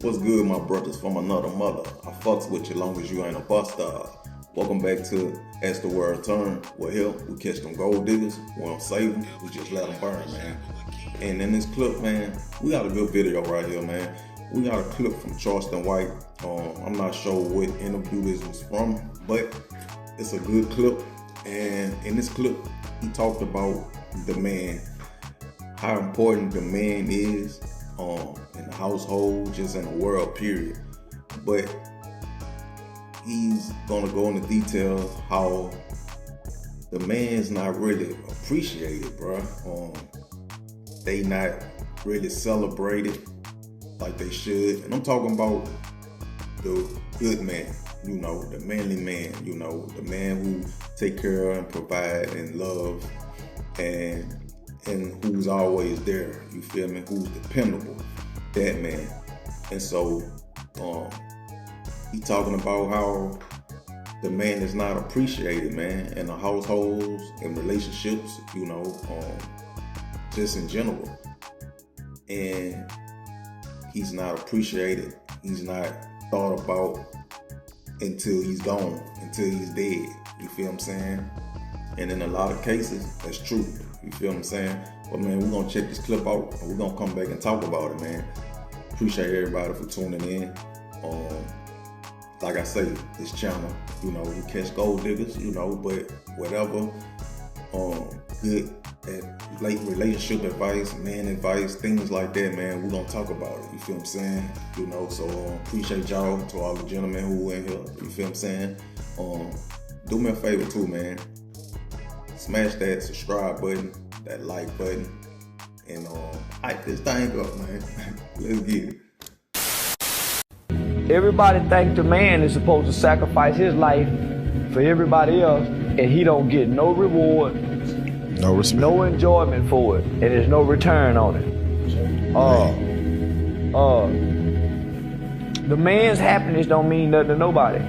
What's good, my brothers from another mother? I fucks with you long as you ain't a buster. Welcome back to As the World Turn. We're here, we catch them gold diggers, we don't save them, we just let them burn, man. And in this clip, man, we got a good video right here, man. We got a clip from Charleston White. I'm not sure what interview this was from, but it's a good clip. And in this clip, he talked about the man, how important the man is in the household, just in the world, period. But he's gonna go into details how the man's not really appreciated, bro. They not really celebrated like they should. And I'm talking about the good man, the manly man, the man who take care of and provide and love and who's always there, you feel me? Who's dependable, that man. And so he talking about how the man is not appreciated, man, in the households and relationships, just in general. And he's not appreciated, he's not thought about until he's gone, until he's dead, you feel what I'm saying? And in a lot of cases, that's true. You feel what I'm saying? But man, we're gonna check this clip out and we're gonna come back and talk about it, man. Appreciate everybody for tuning in. Like I say, this channel, we catch gold diggers, but whatever, good at relationship advice, man advice, things like that, man, we're gonna talk about it. You feel what I'm saying? So appreciate y'all, to all the gentlemen who in here. You feel what I'm saying? Do me a favor too, man. Smash that subscribe button, that like button, and hype this thing up, man. Let's get it. Everybody think the man is supposed to sacrifice his life for everybody else, and he don't get no reward, no respect, no enjoyment for it, and there's no return on it. The man's happiness don't mean nothing to nobody.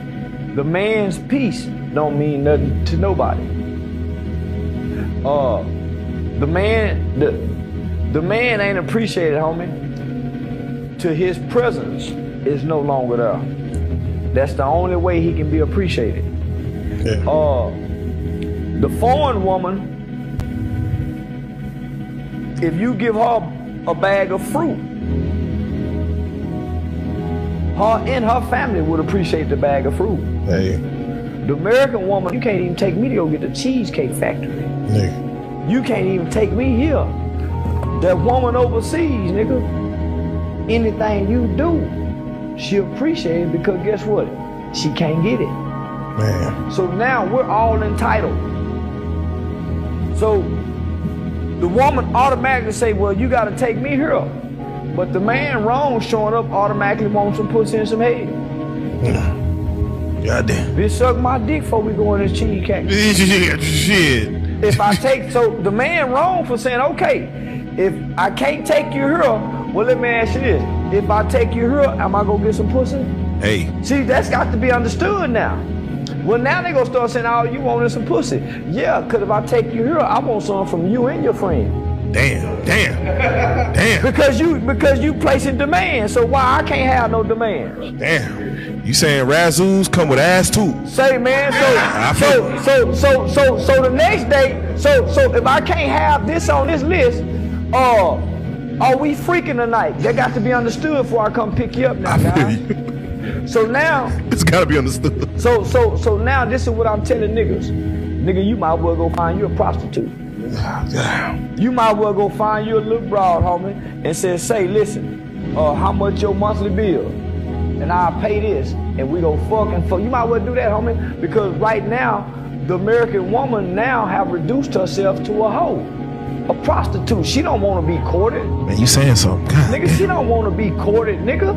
The man's peace don't mean nothing to nobody. The man ain't appreciated, homie, till his presence is no longer there. That's the only way he can be appreciated. Yeah. The foreign woman, if you give her a bag of fruit, her and her family would appreciate the bag of fruit. Hey. The American woman, you can't even take me to go get the Cheesecake Factory. Nigga. You can't even take me here. That woman overseas, nigga, anything you do, she appreciate it because guess what? She can't get it. Man. So now we're all entitled. So the woman automatically say, well, you gotta take me here. But the man wrong showing up automatically wants some pussy and some head. Goddamn. Bitch, suck my dick before we go in this cheesecake. Shit. If I take, so the man wrong for saying, okay, if I can't take you here, well, let me ask you this. If I take you here, am I gonna get some pussy? Hey. See, that's got to be understood now. Well, now they gonna start saying, oh, you wanted some pussy. Yeah, because if I take you here, I want some from you and your friend. Damn. Because you placing demand, so why I can't have no demand? Damn. You saying Razoos come with ass too? Say, man, so the next day, so if I can't have this on this list, are we freaking tonight? That got to be understood before I come pick you up now, guys. So now it's gotta be understood. So now this is what I'm telling niggas. Nigga, you might well go find you a prostitute. You might well go find you a little broad, homie, and say, listen, how much your monthly bill? And I'll pay this, and we go fuck. You might well do that, homie, because right now, the American woman now have reduced herself to a hoe, a prostitute. She don't want to be courted. Man, you saying something? God, nigga, she don't want to be courted, nigga.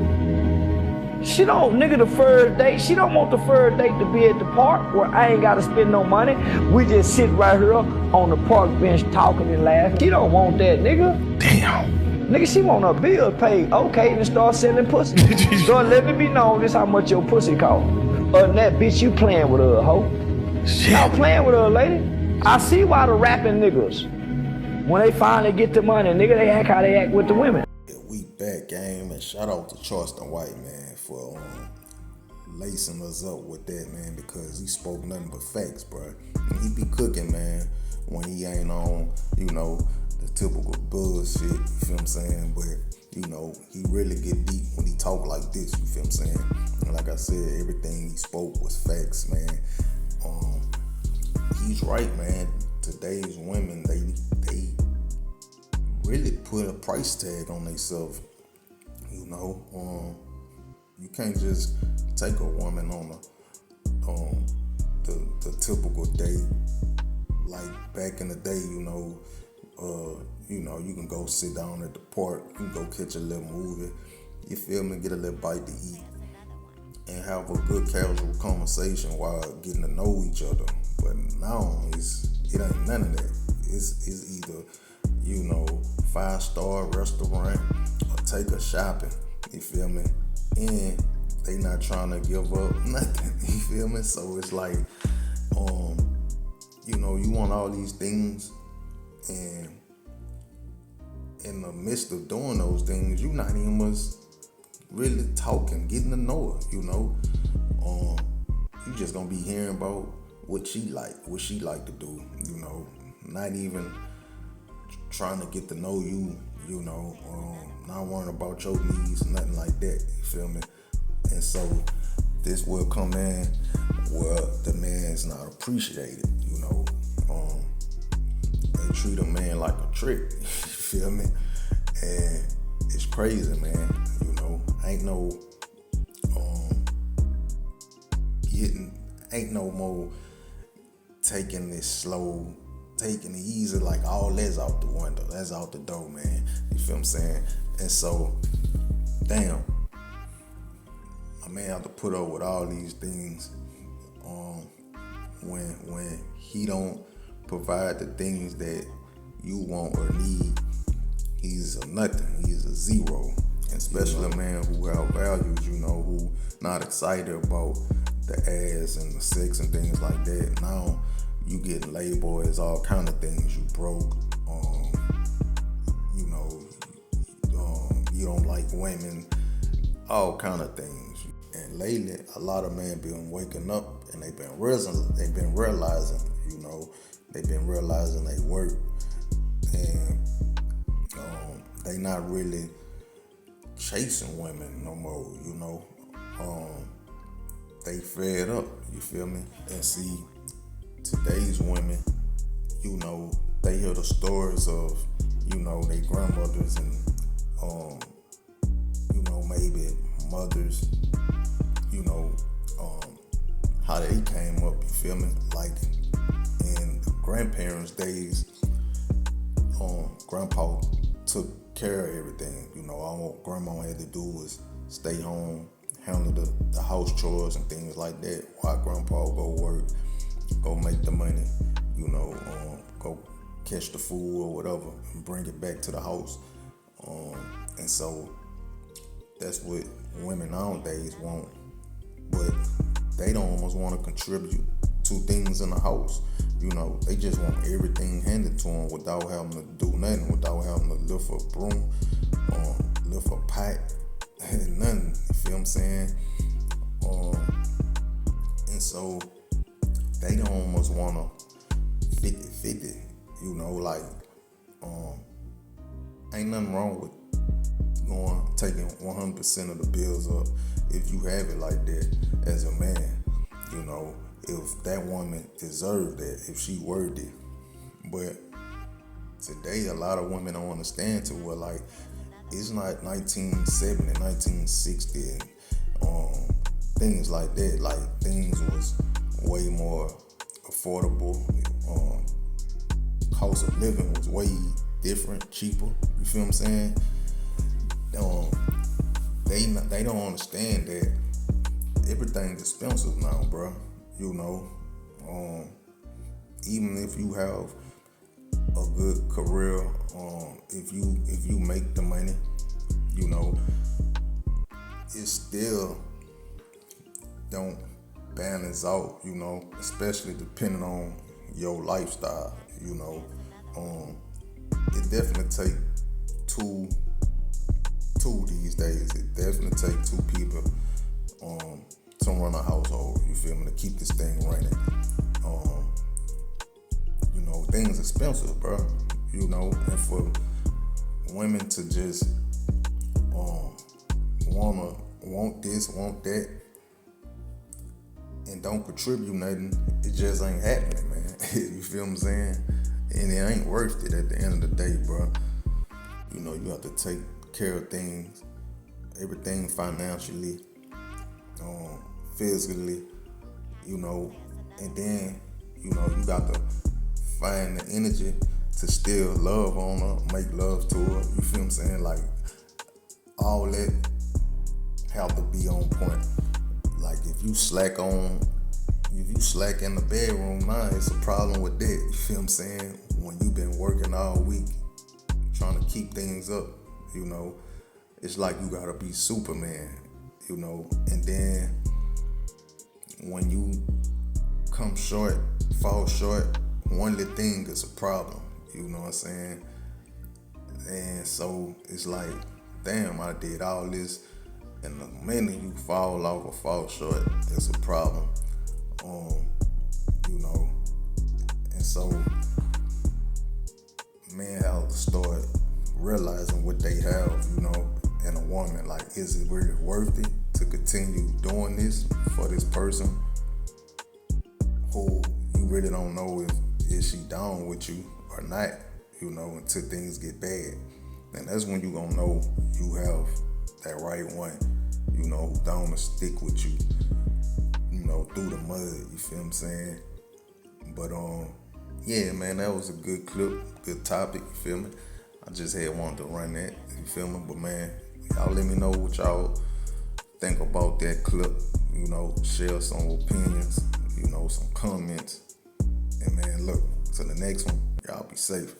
She don't, nigga, the first date, she don't want the first date to be at the park where I ain't got to spend no money. We just sit right here on the park bench talking and laughing. She don't want that, nigga. Damn. Nigga, she want her bill paid. Okay, then start selling pussy. Start letting it be known this how much your pussy cost. Other than that, bitch, you playing with her, hoe. Y'all playing with her, lady. I see why the rapping niggas, when they finally get the money, nigga, they act how they act with the women. We back, game, and shout out to Charleston White, man, for lacing us up with that, man, because he spoke nothing but facts, bro. And he be cooking, man, when he ain't on, the typical bullshit, you feel what I'm saying? But, he really get deep when he talk like this, you feel what I'm saying? And like I said, everything he spoke was facts, man. He's right, man. Today's women, they really put a price tag on themselves, You can't just take a woman on the typical date. Like back in the day, you can go sit down at the park, you can go catch a little movie, you feel me, get a little bite to eat, and have a good casual conversation while getting to know each other. But now it ain't none of that. It's either 5-star restaurant or take a shopping. You feel me? And they not trying to give up nothing. You feel me? So it's like, you want all these things, and in the midst of doing those things, you not even much really talking, getting to know her. You just gonna be hearing about what she like to do. Not even trying to get to know you. Not worrying about your needs, nothing like that. You feel me? And so this will come in where the man's not appreciated. They treat a man like a trick. You feel me? And it's crazy, man. Ain't no more taking this slow, taking it easy, like all that's out the window. That's out the door, man. You feel what I'm saying? And so, damn, I may have to put up with all these things when he don't provide the things that you want or need. He's a nothing. He's a zero. And especially a man who have values, who not excited about the ass and the sex and things like that. Now you getting labeled as all kind of things. You broke. You don't like women. All kind of things. And lately, a lot of men been waking up and they've been realizing, they work, and they not really chasing women no more. They fed up. You feel me? And see, today's women, they hear the stories of, their grandmothers and, maybe mothers, how they came up, you feel me? Like in the grandparents' days, grandpa took care of everything. All what grandma had to do was stay home, handle the house chores and things like that, while grandpa go work, go make the money, go catch the food or whatever and bring it back to the house. And so that's what women nowadays want, but they don't almost want to contribute to things in the house. They just want everything handed to them without having to do nothing, without having to lift a broom, lift a pot, nothing. You feel what I'm saying? And so they don't almost want to 50-50, ain't nothing wrong with taking 100% of the bills up if you have it like that as a man. If that woman deserved that, if she worthy. But today, a lot of women don't understand to where, like, it's not 1970, 1960, and things like that. Like, things was way more affordable. Cost of living was way different, cheaper. You feel what I'm saying? They don't understand that everything's expensive now, bro. Even if you have a good career, if you make the money, it still don't balance out, especially depending on your lifestyle, It definitely take two two these days. It definitely takes two people to run a household. You feel me? To keep this thing running. You know, things expensive, bro. You know, and for women to just want this, want that, and don't contribute nothing, it just ain't happening, man. You feel what I'm saying? And it ain't worth it at the end of the day, bro. You know, you have to take care of things, everything financially, physically, you know, and then, you know, you got to find the energy to still love on her, make love to her. You feel what I'm saying? Like, all that have to be on point. Like, if you slack in the bedroom, nah, it's a problem with that. You feel what I'm saying? When you've been working all week, trying to keep things up, you know, it's like you gotta be Superman, you know, and then when you fall short, one little thing is a problem, you know what I'm saying? And so it's like, damn, I did all this, and the minute you fall off or fall short, it's a problem. You know, and so men have to start realizing what they have, you know, in a woman. Like, is it really worth it to continue doing this for this person who you really don't know if is she down with you or not, you know, until things get bad. And that's when you gonna know you have that right one, you know, who's down to stick with you, you know, through the mud, you feel what I'm saying? But yeah, man, that was a good clip, good topic, you feel me? I just had wanted to run that, you feel me? But man, y'all let me know what y'all think about that clip, you know, share some opinions, you know, some comments. And man, look, to the next one, y'all be safe.